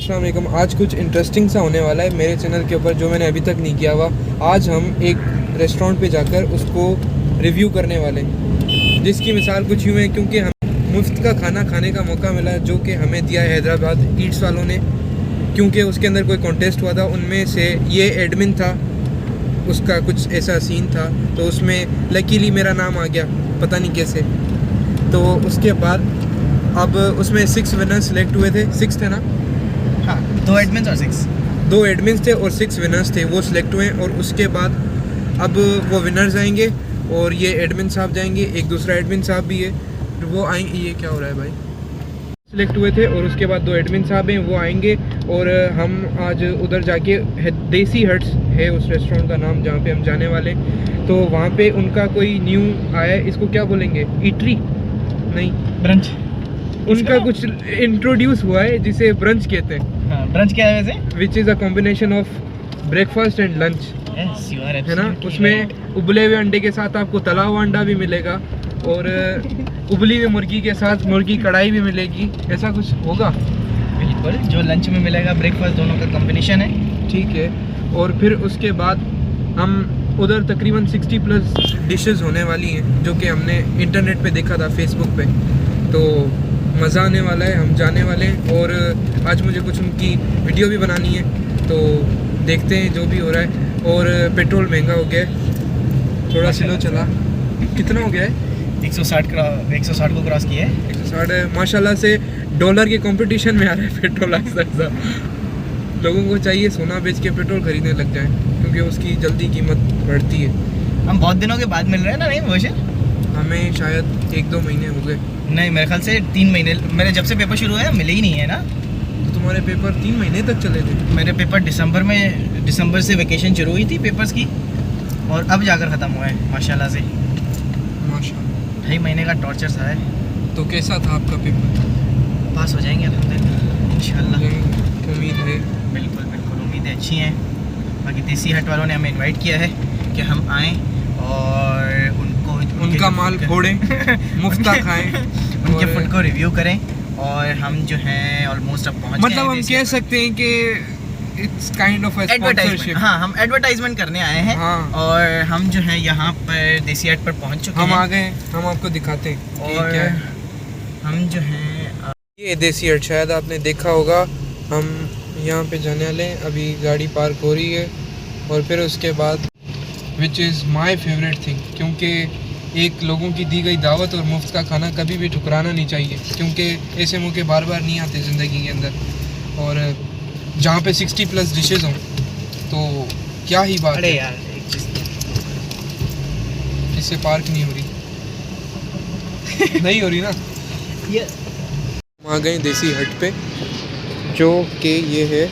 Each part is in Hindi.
अस्सलाम वालेकुम। आज कुछ इंटरेस्टिंग सा होने वाला है मेरे चैनल के ऊपर जो मैंने अभी तक नहीं किया हुआ। आज हम एक रेस्टोरेंट पे जाकर उसको रिव्यू करने वाले हैं, जिसकी मिसाल कुछ यूँ है क्योंकि हम मुफ्त का खाना खाने का मौका मिला जो कि हमें दिया है हैदराबाद ईट्स वालों ने, क्योंकि उसके अंदर कोई कॉन्टेस्ट हुआ था। उनमें से ये एडमिन था, उसका कुछ ऐसा सीन था, तो उसमें लकीली मेरा नाम आ गया, पता नहीं कैसे। तो उसके बाद अब उसमें 6 विनर्स सेलेक्ट हुए थे। 6 थे ना? हाँ, 2 एडमिन्स और 6। 2 एडमिन्स थे और 6 विनर्स थे, वो सिलेक्ट हुए। और उसके बाद अब वो विनर्स आएंगे और ये एडमिन साहब जाएंगे, एक दूसरा एडमिन साहब भी है, वो आएंगे। ये क्या हो रहा है भाई? सिलेक्ट हुए थे और उसके बाद 2 एडमिन साहब हैं, वो आएंगे और हम आज उधर जाके देसी हट्स है उस रेस्टोरेंट का नाम जहाँ पे हम जाने वाले, तो वहाँ पे उनका कोई न्यू आया है, इसको क्या बोलेंगे, ईटरी नहीं, ब्रंच। उनका कुछ इंट्रोड्यूस हुआ है जिसे ब्रंच कहते हैं। हाँ, ब्रंच क्या है वैसे? Which is a combination of breakfast and lunch, है ना। उसमें उबले हुए अंडे के साथ आपको तला हुआ अंडा भी मिलेगा और उबली हुई मुर्गी के साथ मुर्गी कढ़ाई भी मिलेगी, ऐसा कुछ होगा। बिल्कुल, जो लंच में मिलेगा ब्रेकफास्ट, दोनों का कॉम्बिनेशन है। ठीक है। और फिर उसके बाद हम उधर तकरीबन 60+ डिशेस होने वाली हैं जो कि हमने इंटरनेट पे देखा था, फेसबुक पे। तो मज़ा आने वाला है, हम जाने वाले हैं और आज मुझे कुछ उनकी वीडियो भी बनानी है, तो देखते हैं जो भी हो रहा है। और पेट्रोल महंगा हो गया है, थोड़ा स्लो चला। कितना हो गया है? 160 को क्रॉस किया है। 160 है माशाल्लाह से। डॉलर के कंपटीशन में आ रहा है पेट्रोल ऐसा। लोगों को चाहिए सोना बेच के पेट्रोल खरीदने लग जाएं, क्योंकि उसकी जल्दी कीमत बढ़ती है। हम बहुत दिनों के बाद मिल रहे हैं ना, नहीं मोशन? हमें शायद 1-2 महीने हो गए। नहीं, मेरे ख्याल से 3 महीने। मेरे जब से पेपर शुरू हुए मिले ही नहीं है ना। तो तुम्हारे पेपर 3 महीने तक चले थे? मेरे पेपर दिसंबर से वेकेशन शुरू हुई थी पेपर्स की, और अब जाकर ख़त्म हुआ है माशाल्लाह से। माशाल्लाह। 2.5 महीने का टॉर्चर सा है। तो कैसा था आपका पेपर? पास हो जाएंगे अल्हम्दुलिल्लाह, इंशाल्लाह। उम्मीद है। बिल्कुल बिल्कुल, उम्मीदें अच्छी हैं। बाकी देसी हट वालों ने हमें इनवाइट किया है कि हम आएँ और उनका माल फोड़ें, मुफ्ता खाएं, उनके फूड को रिव्यू करें। और हम जो हैं ऑलमोस्ट अब पहुंच गए हैं। मतलब हम कह सकते हैं कि इट्स काइंड ऑफ एडवर्टाइजमेंट। हाँ, हम एडवर्टाइजमेंट करने आए हैं। हाँ। और हम जो है यहाँ पर देसी हट पर पहुँच चुके हैं। हम आ गए, हम आपको दिखाते हैं और क्या है। हम जो हैं ये देसी हट शायद आपने देखा होगा। हम यहाँ पे जाने वाले हैं, अभी गाड़ी पार्क हो रही है। और फिर उसके बाद which is my favourite thing, क्योंकि एक लोगों की दी गई दावत और मुफ्त का खाना कभी भी ठुकराना नहीं चाहिए, क्योंकि ऐसे मौके बार बार नहीं आते ज़िंदगी के अंदर। और जहाँ पे 60+ डिशेज़ हों तो क्या ही बात। अरे यार, एक चीज़ इससे पार्क नहीं हो रही नहीं हो रही ना। ये हम आ गए देसी हट पे, जो कि ये है।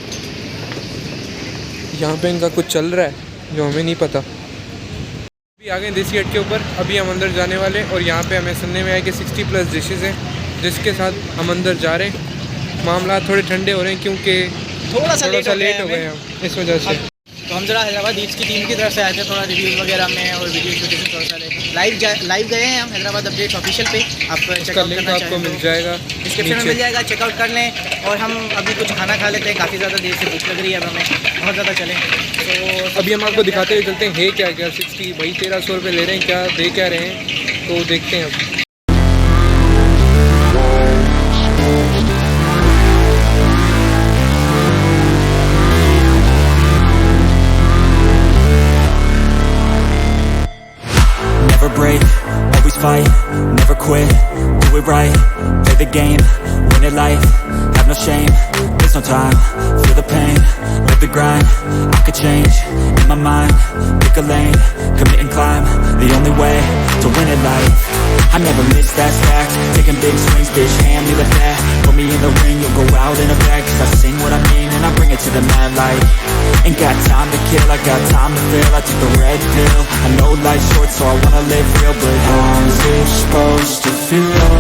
यहाँ पे इनका कुछ चल रहा है जो हमें नहीं पता। अभी आ गए देसी हट के ऊपर, अभी हम अंदर जाने वाले। और यहाँ पे हमें सुनने में आया कि 60+ डिशेज़ हैं, जिसके साथ हम अंदर जा रहे हैं। मामला थोड़े ठंडे हो रहे हैं क्योंकि थोड़ा सा लेट हो गए हम इस वजह से। तो हम जरा हैदराबाद ईट्स की टीम की तरफ से आए थे, थोड़ा रिव्यू वगैरह में और वीडियो शूटिंग थोड़ा सा लाइव गए हैं हम हैदराबाद अपडेट्स ऑफिशियल पे। आप चेकआउट करना आपको मिल जाएगा, डिस्क्रिप्शन में मिल जाएगा, चेकआउट कर लें। और हम अभी कुछ खाना खा लेते हैं, काफ़ी ज़्यादा देर से भूख लग रही है अब हमें, बहुत ज़्यादा चलें। तो अभी हम आपको दिखाते हुए चलते हैं है क्या 60 भाई 1300 रुपये ले रहे हैं, क्या दे क्या रहे हैं, तो देखते हैं अब। Never break, always fight, never quit, do it right, play the game, win it life, have no shame, there's no time, feel the pain, live the grind, I could change, in my mind, pick a lane, commit and climb, the only way to win it life, I never miss that fact, taking big swings, bitch, hand me the bat, put me in the ring, you'll go out in a bag, cause I sing what I mean and I bring it to the mad light, ain't got time to kill, I got time to feel, I took the red pill, I know life's short so I wanna live real, but how's it supposed to feel?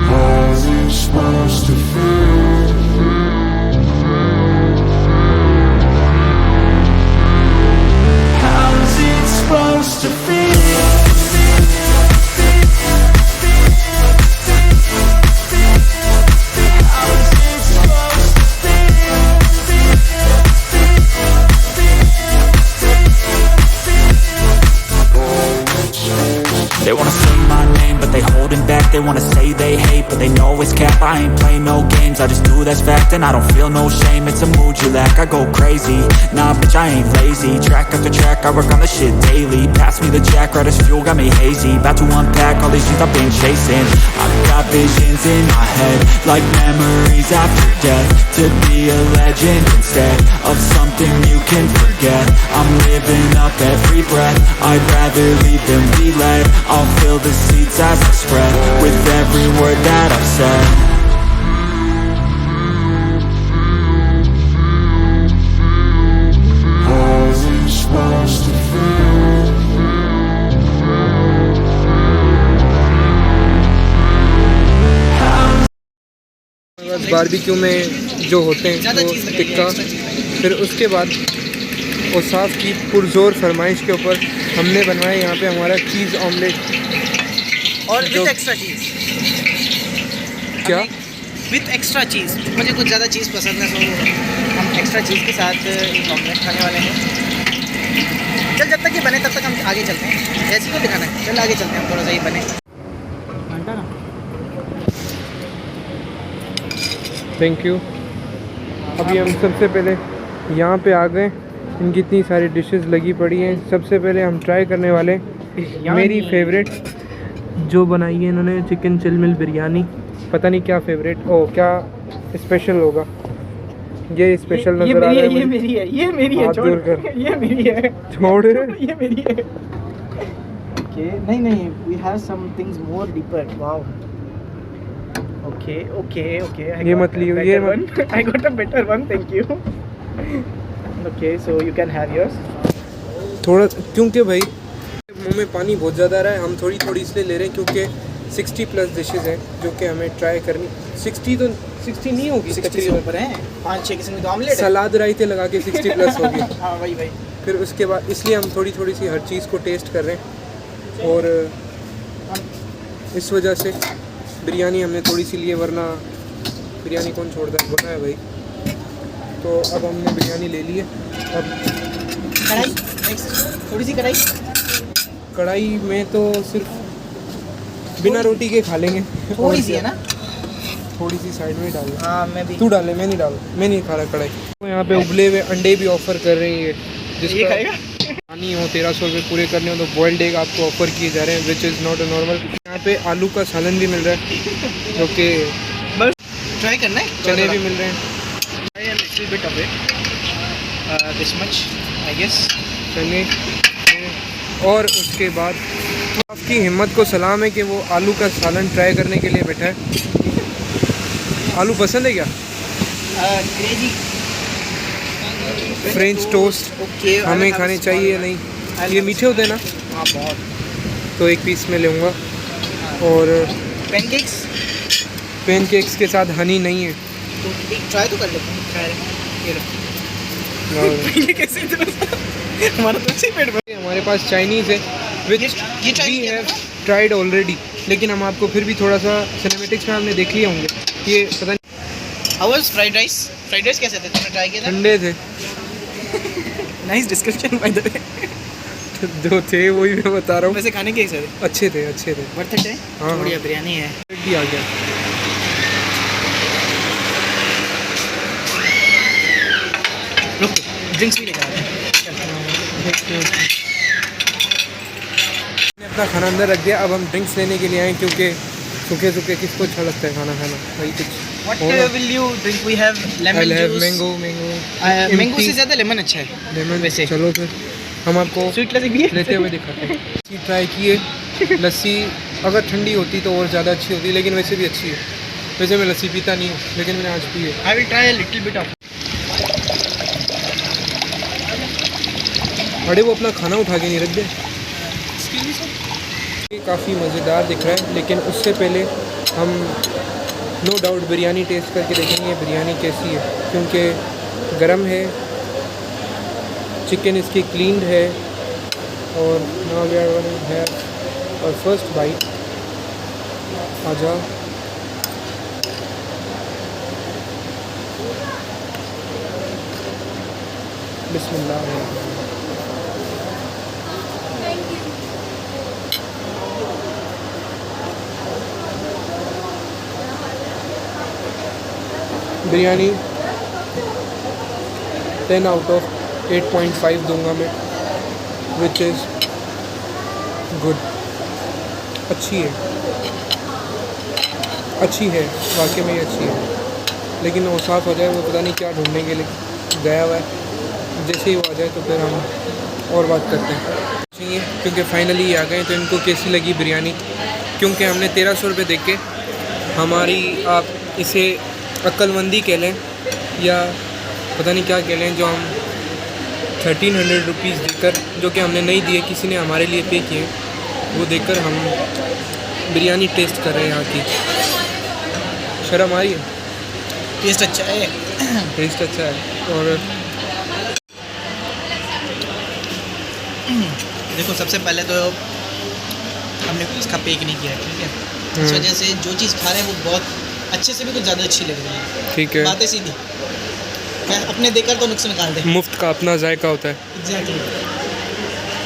How's it supposed to feel? How's it supposed to feel? They wanna say they hate, but they know it's cap. I ain't play no games, I just do that's fact. And I don't feel no shame, it's a mood you lack. I go crazy, nah bitch I ain't lazy. Track after track, I work on the shit daily. Pass me the jack, right as fuel, got me hazy. About to unpack all these things I've been chasing. I've got visions in my head, like memories after death. To be a legend instead of something you can forget. I'm living up every breath, I'd rather lead than be led. I'll fill the seats as I spread, with every word that I've said. Barbecue में जो होते हैं वो टिक्का, फिर उसके बाद औसाफ की पुरजोर फरमाइश के ऊपर हमने बनवाया यहाँ पे हमारा चीज़ ऑमलेट और विद एक्स्ट्रा चीज़। क्या विद एक्स्ट्रा चीज़, मुझे कुछ ज़्यादा चीज़ पसंद है, तो हम एक्स्ट्रा चीज़ के साथ एक ऑमलेट खाने वाले हैं। चल जब तक ये बने तब तक हम आगे चलते हैं। ऐसी को दिखाना है, चल आगे चलते हैं हम, थोड़ा सा ये बने। Thank you. अभी हम सबसे पहले यहाँ पे आ गए, इनकी इतनी सारी डिशेस लगी पड़ी हैं। सबसे पहले हम ट्राई करने वाले मेरी फेवरेट जो बनाई है इन्होंने, चिकन चिलमिल बिरयानी। पता नहीं क्या फेवरेट ओ क्या स्पेशल होगा, ये स्पेशल नज़र आ रहा है। ये मेरी है, ये मेरी है, छोड़ ये मेरी है, छोड़ ये मेरी है। ओके नहीं we have some things more deeper. Wow okay ये मत लियो, ये मत। I got a better one, thank you. Okay, so you can have yours. थोड़ा क्योंकि भाई मुंह में पानी बहुत ज़्यादा आ रहा है, हम थोड़ी थोड़ी इसलिए ले रहे हैं क्योंकि 60+ डिशेस हैं जो कि हमें ट्राई करनी। 60 नहीं होगी, 60 से ऊपर हैं, 5-6 किस्म के ऑमलेट, सलाद रायते लगा के 60+ होगी। हाँ वही फिर उसके बाद इसलिए हम थोड़ी थोड़ी सी हर चीज़ को टेस्ट कर रहे हैं, और इस वजह से बिरयानी हमने थोड़ी सी ली है, वरना बिरयानी कौन छोड़ता है, बना है भाई। तो अब हमने बिरयानी ले ली है। अब कढ़ाई, थोड़ी सी कढ़ाई में तो सिर्फ बिना रोटी के खा लेंगे। थोड़ी सी है ना, थोड़ी सी साइड में डाल। हाँ मैं भी, तू डाले, मैं नहीं खा रहा कढ़ाई। तो यहाँ पे उबले हुए अंडे भी ऑफ़र कर रही है, जिसका पानी हो 1300 रुपये पूरे करने हो तो बॉइल्ड एग आपको ऑफ़र किए जा रहे हैं, which is not a normal. यहाँ पे आलू का सालन भी मिल रहा है, जो कि बस ट्राई करना है। चने भी मिल रहे हैं, दिस मच आई गेस चने। और उसके बाद आपकी हिम्मत को सलाम है कि वो आलू का सालन ट्राई करने के लिए बैठा है। आलू पसंद है क्या? क्रेजी फ्रेंच टोस्ट ओके, हमें खाने चाहिए या नहीं? ये मीठे होते हैं ना? हाँ बहुत। तो एक पीस में लूँगा। और पैनकेक्स के साथ हनी नहीं है तो एक ट्राई तो कर लेते हैं। ट्राई ये लो। ये कैसे इतना हमारा तो अच्छी पेट भर। हमारे पास चाइनीज़ है which we have tried already, लेकिन हम आपको फिर भी थोड़ा सा सिनेमेटिक्स में हमने देख लिए होंगे। ये पता नहीं। हाउ वाज फ्राइड राइस कैसे थे, तुमने ट्राई किया था? ठंडे थे। Nice description by the way. जो थे वही मैं बता रहा हूँ। वैसे खाने कैसे थे? अच्छे थे वर्थ इट है। हाँ, बढ़िया बिरयानी है। भी आ गया। रुक ड्रिंक्स भी लेकर आ रहे हैं। मैंने अपना खाना अंदर रख दिया, अब हम ड्रिंक्स लेने के लिए आए, क्योंकि सूखे किसको अच्छा लगता है खाना वही कुछ। What will you drink? We have lemon I'll have juice. mango mango से ज़्यादा लेमन अच्छा है। लेमन वैसे चलो फिर हम आपको स्वीट लस्सी भी लेते हुए दिखाते हैं। लस्सी ट्राई किए, लस्सी अगर ठंडी होती तो और ज़्यादा अच्छी होती, लेकिन वैसे भी अच्छी है। वैसे मैं लस्सी पीता नहीं हूँ, लेकिन मैंने आज पी है। I will try a little bit of. अरे वो अपना खाना उठा के नहीं रख दे। ये काफ़ी मज़ेदार दिख रहा है, लेकिन उससे पहले हम नो डाउट बिरयानी टेस्ट करके देखेंगे बिरयानी कैसी है, क्योंकि गरम है, चिकन इसकी क्लीन्ड है। और now we are going to have our first bite. आ जाओ। बिस्मिल्लाह। बिरयानी 10 आउट ऑफ 8.5 दूंगा मैं, विच इज़ गुड। अच्छी है, वाकई में ही अच्छी है। लेकिन वो साफ़ हो जाए, वो पता नहीं क्या ढूंढने के लिए गया हुआ है। जैसे ही वो आ जाए तो फिर हम और बात करते हैं। चाहिए क्योंकि फाइनली आ गए। तो इनको कैसी लगी बिरयानी? क्योंकि हमने 1300 रुपये दे के हमारी, आप इसे अक्लमंदी कह लें या पता नहीं क्या कह लें, जो हम 1300 रुपीज़ देकर, जो कि हमने नहीं दिए, किसी ने हमारे लिए पे किए, वो देकर हम बिरयानी टेस्ट कर रहे हैं यहाँ की। शर्म आ रही है? टेस्ट अच्छा है। टेस्ट अच्छा है। और देखो, सबसे पहले तो हमने इसका पेक नहीं किया है, ठीक है। इस वजह से जो चीज़ खा रहे हैं वो बहुत अच्छे से भी कुछ ज़्यादा अच्छी लग रही है। ठीक है, बातें सीधी, मैं अपने देकर तो नुक्स निकाल दे। मुफ्त का अपना जायका होता है। एग्जैक्टली,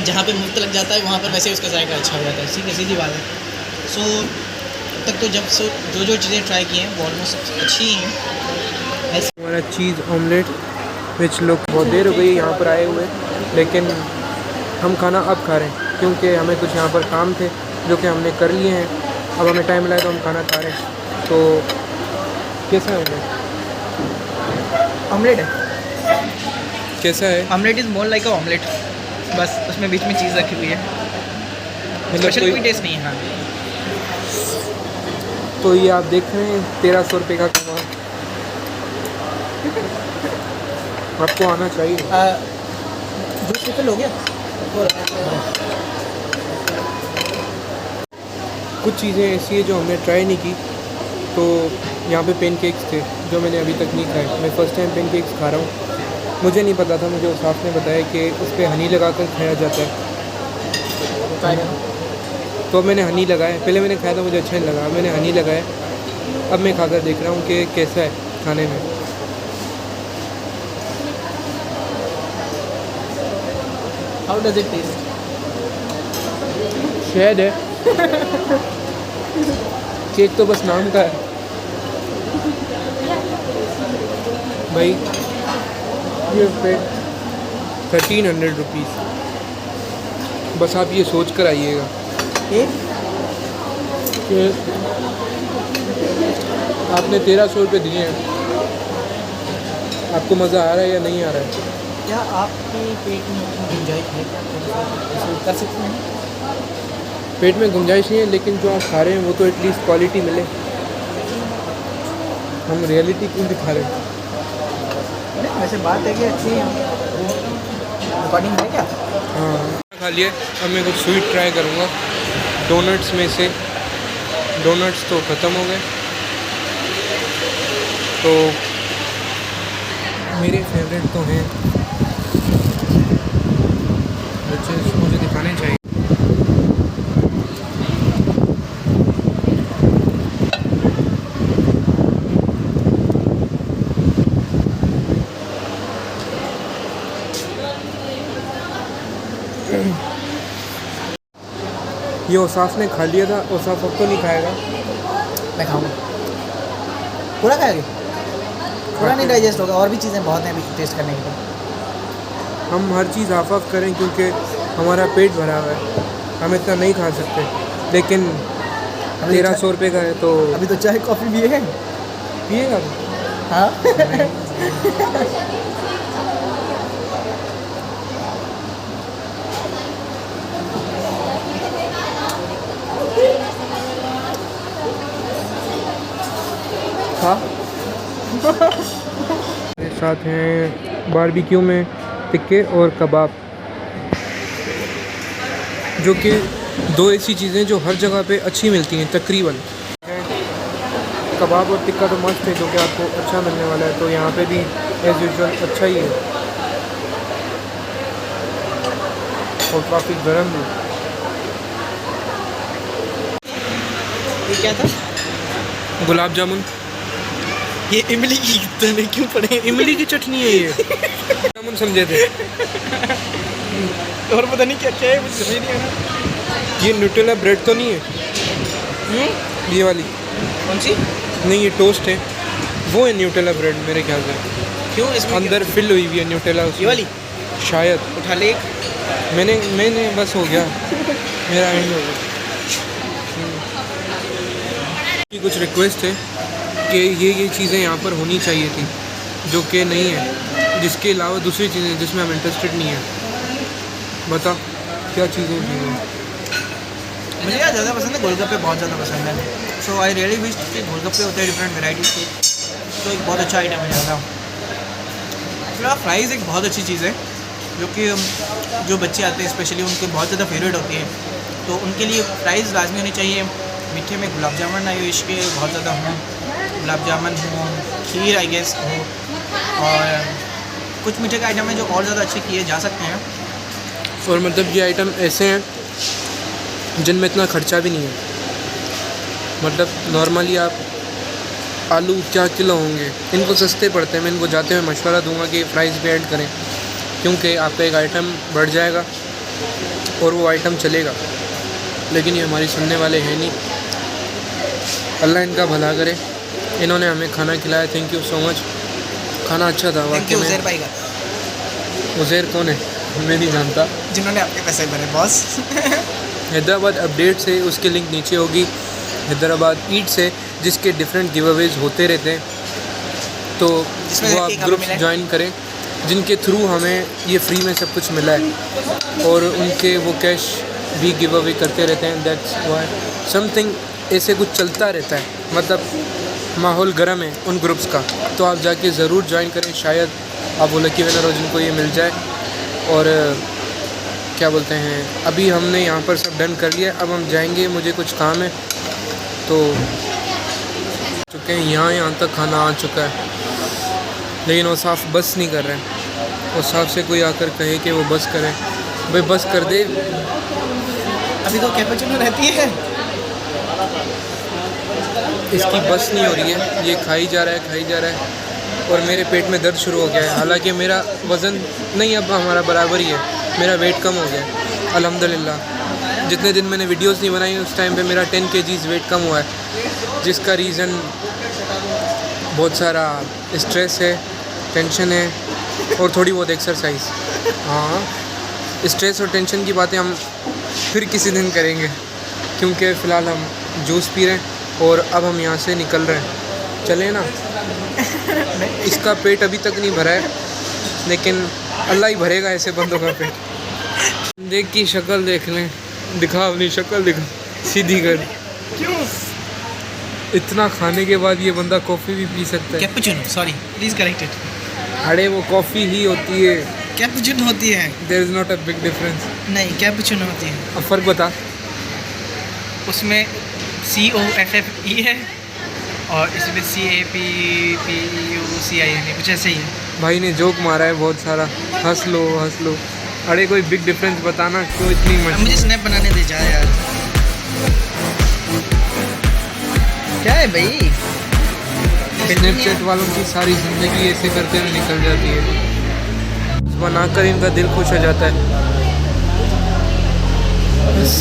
जहाँ पे मुफ्त लग जाता है वहाँ पर वैसे ही उसका जायका अच्छा हो जाता है। सीधी बात है। सो अब तक तो जो चीज़ें ट्राई की हैं वो ऑलमोस्ट अच्छी ही हैं। हमारा चीज़ ऑमलेट, विच लोग बहुत देर हो गई यहाँ पर आए हुए, लेकिन हम खाना अब खा रहे हैं क्योंकि हमें कुछ यहाँ पर काम थे जो कि हमने कर लिए हैं। अब हमें टाइम लगा तो हम खाना खा रहे हैं। तो कैसा है ऑमलेट है, कैसा है? Omelette is more like a omelette, बस उसमें बीच में चीज़ रखी हुई है। मतलब स्पेशल कोई टेस्ट नहीं है। हाँ, तो ये आप देख रहे हैं 1300 रुपये का कमाल। आपको आना चाहिए। जूस पिकल हो गया। कुछ चीज़ें ऐसी है जो हमने ट्राई नहीं की। तो यहाँ पे पेनकेक्स थे जो मैंने अभी तक नहीं खाए। मैं फ़र्स्ट टाइम पेनकेक्स खा रहा हूँ। मुझे नहीं पता था, मुझे उस साहब ने बताया कि उस पर हनी लगाकर खाया जाता है। तो अब मैंने हनी लगाया। पहले मैंने खाया था, मुझे अच्छा नहीं लगा। मैंने हनी लगाया। अब मैं खाकर देख रहा हूँ कि कैसा है खाने में। How does it taste? शायद है केक तो बस नाम का है भाई। ये पे 1300 रुपीज़। बस आप ये सोच कर आइएगा कि आपने 1300 रुपये दिए हैं। आपको मज़ा आ रहा है या नहीं आ रहा है? क्या आपके पेट में गुंजाइश है कर सकते हैं? पेट में गुंजाइश नहीं है, लेकिन जो आप खा रहे हैं वो तो एटलीस्ट क्वालिटी मिले। हम रियलिटी क्यों दिखा रहे हैं? वैसे बात है कि अच्छी रिकॉर्डिंग है क्या? हाँ, खा लिए। अब मैं कुछ स्वीट ट्राई करूँगा। डोनट्स में से डोनट्स तो ख़त्म हो गए, तो मेरे फेवरेट तो हैं, मुझे दिखाने चाहिए। ये औसाफ ने खा लिया था। औसाफ अब तो नहीं खाएगा। मैं खाऊंगा। पूरा खाएगी? पूरा नहीं डाइजेस्ट होगा, और भी चीज़ें बहुत हैं अभी टेस्ट करने के लिए। हम हर चीज़ हाफ ऑफ करें क्योंकि हमारा पेट भरा हुआ है, हम इतना नहीं खा सकते। लेकिन 1300 रुपये का है तो अभी तो चाय कॉफ़ी भी है। पिएगा? हाँ। मेरे साथ हैं बारबेक्यू में टिक्के और कबाब, जो कि दो ऐसी चीज़ें जो हर जगह पे अच्छी मिलती हैं तकरीबन। कबाब और टिक्का तो मस्त है, जो कि आपको अच्छा मिलने वाला है। तो यहाँ पे भी एज़ यूजुअल अच्छा ही है और काफ़ी गर्म भी। ये क्या था? गुलाब जामुन। ये इमली की तने क्यों पड़े? इमली की चटनी है ये। जामुन समझे थे। और पता नहीं क्या क्या है, मुझे समझ नहीं आ रहा। ये न्यूटेला ब्रेड तो नहीं है? ये वाली कौन सी? नहीं, ये टोस्ट है। वो है न्यूटेला ब्रेड मेरे ख्याल से, क्यों इसमें अंदर फिल हुई हुई है न्यूटेला ये वाली शायद। उठा ले एक। मैंने बस हो गया, मेरा एंड हो गया। की कुछ रिक्वेस्ट है कि ये चीज़ें यहाँ पर होनी चाहिए थी जो कि नहीं है, जिसके अलावा दूसरी चीज़ें जिसमें हम इंटरेस्टेड नहीं है। बता क्या चीज़ें हैं? मुझे यार ज़्यादा पसंद है, गोलगप्पे बहुत ज़्यादा पसंद है। सो आई रियली विश कि गोलगप्पे होते हैं डिफरेंट वेराइटीज़ के, तो एक बहुत अच्छा आइटम है ज़्यादा। फिर फ्राइज़ एक बहुत अच्छी चीज़ है जो कि जो बच्चे आते हैं स्पेशली उनके बहुत ज़्यादा फेवरेट होती है, तो उनके लिए फ्राइज़ लाजमी होनी चाहिए। मीठे में गुलाब जामुन आई विश के बहुत ज़्यादा हों, गुलाब जामुन हो, खीर आई गेस हो, और कुछ मीठे के आइटम हैं जो और ज़्यादा अच्छे किए जा सकते हैं। और मतलब ये आइटम ऐसे हैं जिनमें इतना खर्चा भी नहीं है। मतलब नॉर्मली आप आलू क्या किलो होंगे, इनको सस्ते पड़ते हैं। मैं इनको जाते हुए मशवरा दूंगा कि प्राइस भी ऐड करें, क्योंकि आपका एक आइटम बढ़ जाएगा और वो आइटम चलेगा। लेकिन ये हमारी सुनने वाले हैं नहीं। अल्लाह इनका भला करे, इन्होंने हमें खाना खिलाया, थैंक यू सो मच। खाना अच्छा था वाकई में। उज़ैर भाई का। उज़ैर कौन है? मैं नहीं जानता। जिन्होंने आपके पैसे भरे बॉस। हैदराबाद अपडेट से उसकी लिंक नीचे होगी, हैदराबाद ईट से, जिसके डिफरेंट गिव अवेज होते रहते हैं, तो वो आप ग्रुप ज्वाइन करें जिनके थ्रू हमें ये फ्री में सब कुछ मिला है, और उनके वो कैश भी गिव अवे करते रहते हैं। दैट्स व्हाई समथिंग ऐसे कुछ चलता रहता है, मतलब माहौल गर्म है उन ग्रुप्स का। तो आप जाके ज़रूर ज्वाइन करें, शायद आप वो लकी विनर हो जिनको ये मिल जाए। और क्या बोलते हैं, अभी हमने यहाँ पर सब डन कर लिया, अब हम जाएंगे, मुझे कुछ काम है। तो चुके हैं यहाँ तक खाना आ चुका है, लेकिन वो साफ बस नहीं कर रहे हैं। वो साफ से कोई आकर कहे कि वो बस करें, भाई बस कर दे। अभी तो कैपुचिनो रहती है, इसकी बस नहीं हो रही है, ये खाई जा रहा है और मेरे पेट में दर्द शुरू हो गया है। हालांकि मेरा वज़न नहीं अब हमारा बराबर ही है, मेरा वेट कम हो गया है अल्हम्दुलिल्लाह। जितने दिन मैंने वीडियोस नहीं बनाई उस टाइम पे मेरा 10 kg वेट कम हुआ है, जिसका रीज़न बहुत सारा स्ट्रेस है, टेंशन है और थोड़ी बहुत एक्सरसाइज। हाँ, स्ट्रेस और टेंशन की बातें हम फिर किसी दिन करेंगे, क्योंकि फ़िलहाल हम जूस पी रहे हैं और अब हम यहाँ से निकल रहे हैं। चले ना। इसका पेट अभी तक नहीं भरा है, लेकिन अल्लाह ही भरेगा ऐसे बंदों का पेट। देख की शक्ल देख लें, दिखा अपनी शक्ल दिखा, सीधी कर। क्यों? इतना खाने के बाद ये बंदा कॉफ़ी भी पी सकता है। Cappuccino, sorry please correct it. अरे वो कॉफ़ी ही होती है, कैपुचिनो होती है। There is not a big difference. नहीं, कैपुचिनो होती है। अब फ़र्क बता। उसमें COFFE है और इसमें CAPPUCI कुछ ऐसे ही है। भाई ने जोक मारा है बहुत सारा, हंस लो हंस लो। अरे कोई बिग डिफरेंस बताना, क्यों इतनी अब मुझे स्नैप बनाने दे जा यार। क्या है भाई? स्नैपचैट वालों की सारी ज़िंदगी ऐसे करते हुए निकल जाती है, बनाकर इनका दिल खुश हो जाता है। बस